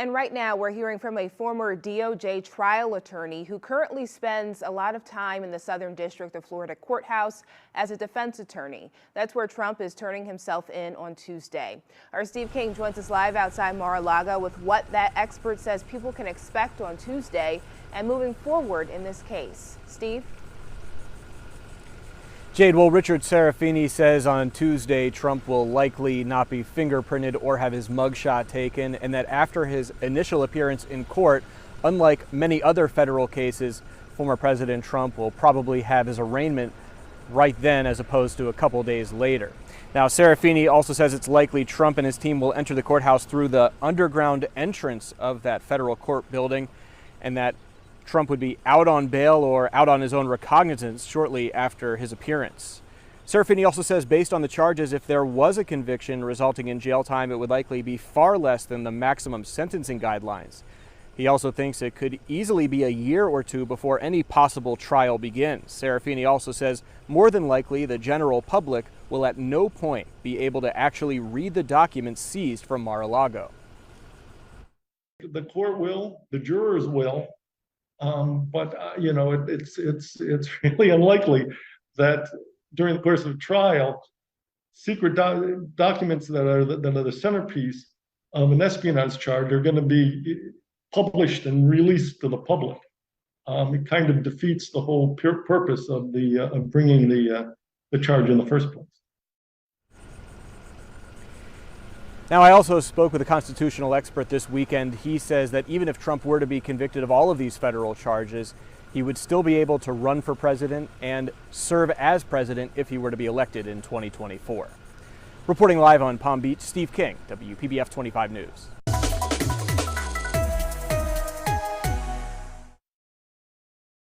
And right now we're hearing from a former DOJ trial attorney who currently spends a lot of time in the Southern District of Florida courthouse as a defense attorney. That's where Trump is turning himself in on Tuesday. Our Steve King joins us live outside Mar-a-Lago with what that expert says people can expect on Tuesday and moving forward in this case. Steve? Jade, well, Richard Serafini says on Tuesday Trump will likely not be fingerprinted or have his mugshot taken, and that after his initial appearance in court, unlike many other federal cases, former President Trump will probably have his arraignment right then as opposed to a couple days later. Now, Serafini also says it's likely Trump and his team will enter the courthouse through the underground entrance of that federal court building, and that Trump would be out on bail or out on his own recognizance shortly after his appearance. Serafini also says based on the charges, if there was a conviction resulting in jail time, it would likely be far less than the maximum sentencing guidelines. He also thinks it could easily be a year or two before any possible trial begins. Serafini also says more than likely the general public will at no point be able to actually read the documents seized from Mar-a-Lago. The court will, the jurors will. You know, it's really unlikely that during the course of a trial, secret documents that are the centerpiece of an espionage charge are going to be published and released to the public. It kind of defeats the whole purpose of bringing the charge in the first place. Now, I also spoke with a constitutional expert this weekend. He says that even if Trump were to be convicted of all of these federal charges, he would still be able to run for president and serve as president if he were to be elected in 2024. Reporting live on Palm Beach, Steve King, WPBF 25 News.